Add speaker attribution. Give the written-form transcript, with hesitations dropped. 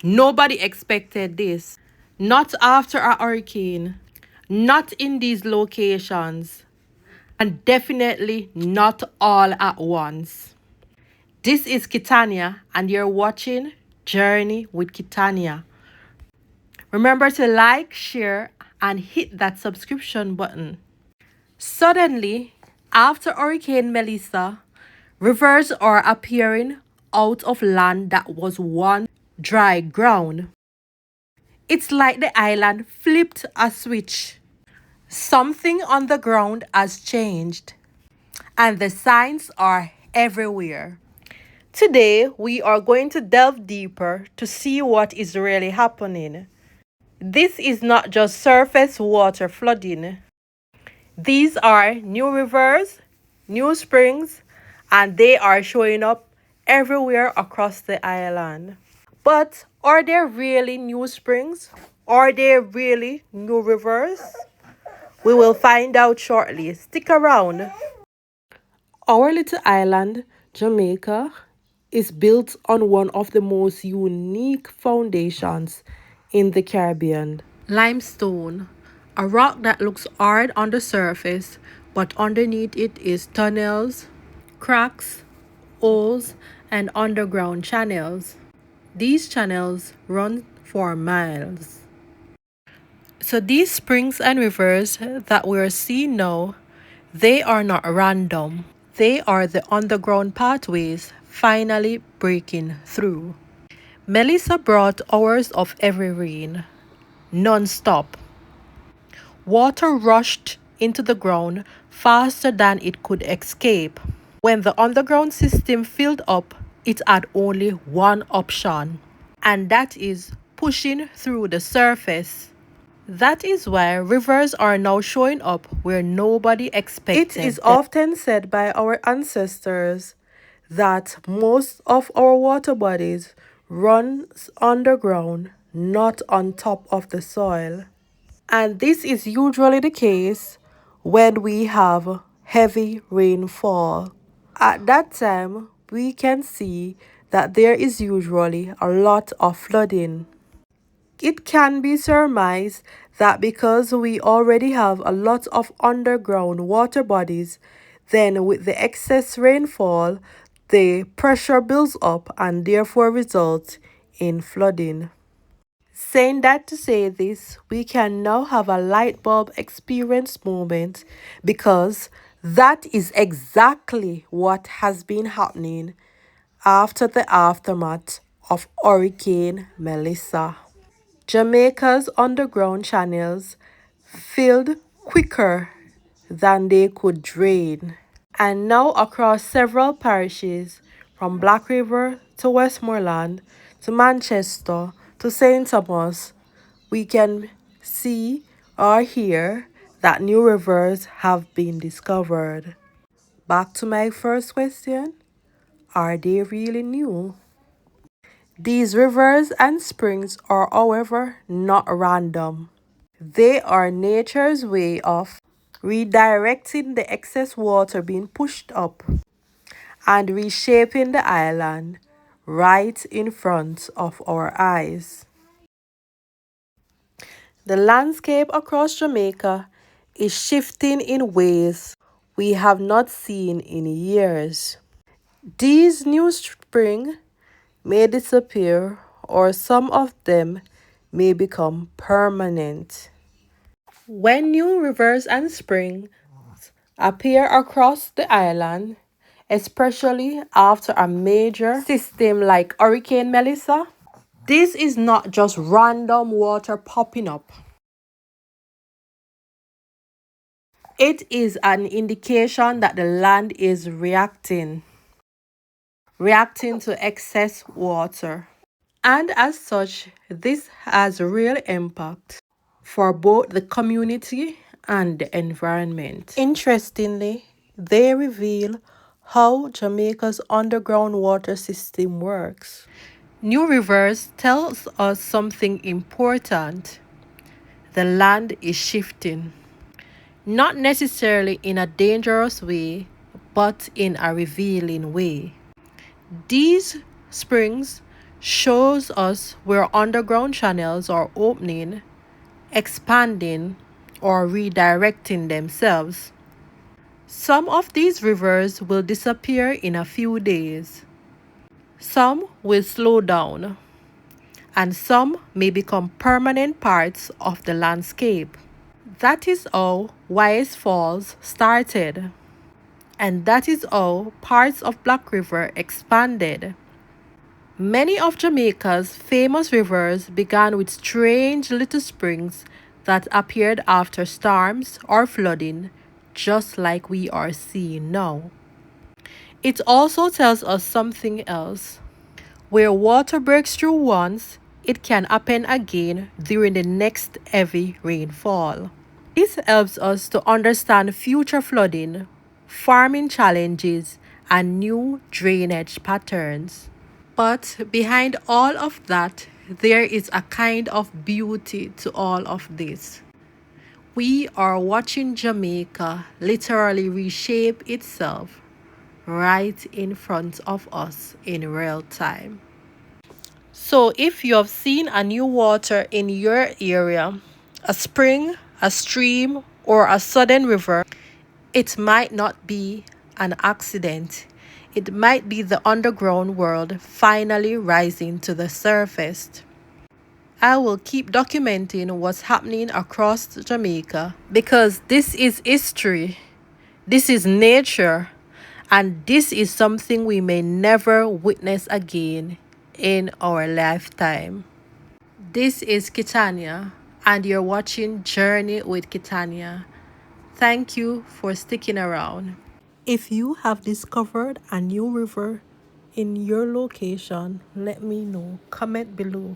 Speaker 1: Nobody expected this. Not after a hurricane. Not in these locations. And definitely not all at once. This is Kitania, and you're watching Journey with Kitania. Remember to like, share, and hit that subscription button. Suddenly, after Hurricane Melissa, rivers are appearing out of land that was once dry ground. It's like the island flipped a switch. Something on the ground has changed, and the signs are everywhere. Today, we are going to delve deeper to see what is really happening. This is not just surface water flooding. These are new rivers, new springs, and they are showing up everywhere across the island. But are there really new springs? Are there really new rivers? We will find out shortly. Stick around. Our little island, Jamaica, is built on one of the most unique foundations in the Caribbean. Limestone, a rock that looks hard on the surface, but underneath it is tunnels, cracks, holes, and underground channels. These channels run for miles. So these springs and rivers that we're seeing now, they are not random. They are the underground pathways finally breaking through. Melissa brought hours of heavy rain, non-stop. Water rushed into the ground faster than it could escape. When the underground system filled up, it had only one option, and that is pushing through the surface. That is why rivers are now showing up where nobody expected. It is often said by our ancestors that most of our water bodies runs underground, not on top of the soil. And this is usually the case when we have heavy rainfall. At that time, we can see that there is usually a lot of flooding. It can be surmised that because we already have a lot of underground water bodies, then with the excess rainfall, the pressure builds up and therefore results in flooding. Saying that to say this, we can now have a light bulb experience moment because that is exactly what has been happening after the aftermath of Hurricane Melissa. Jamaica's underground channels filled quicker than they could drain. And now across several parishes, from Black River to Westmoreland to Manchester to St. Thomas, we can see or hear that new rivers have been discovered. Back to my first question, are they really new? These rivers and springs are, however, not random. They are nature's way of redirecting the excess water being pushed up and reshaping the island right in front of our eyes. The landscape across Jamaica is shifting in ways we have not seen in years. These new springs may disappear, or some of them may become permanent. When new rivers and springs appear across the island, especially after a major system like Hurricane Melissa, this is not just random water popping up. It is an indication that the land is reacting to excess water. And as such, this has real impact for both the community and the environment. Interestingly, they reveal how Jamaica's underground water system works. New Rivers tells us something important. The land is shifting, not necessarily in a dangerous way, but in a revealing way. These springs shows us where underground channels are opening, expanding, or redirecting themselves. Some of these rivers will disappear in a few days. Some will slow down, and some may become permanent parts of the landscape. That is how Wise Falls started, and that is how parts of Black River expanded. Many of Jamaica's famous rivers began with strange little springs that appeared after storms or flooding, just like we are seeing now. It also tells us something else. Where water breaks through once, it can happen again during the next heavy rainfall. This helps us to understand future flooding, farming challenges, and new drainage patterns. But behind all of that, there is a kind of beauty to all of this. We are watching Jamaica literally reshape itself right in front of us in real time. So, if you have seen a new water in your area, a spring, a stream, or a sudden river, it might not be an accident. It might be the underground world finally rising to the surface. I will keep documenting what's happening across Jamaica because this is history, this is nature, and this is something we may never witness again in our lifetime. This is Kitania, and you're watching Journey with Kitania. Thank you for sticking around. If you have discovered a new river in your location, let me know. Comment below.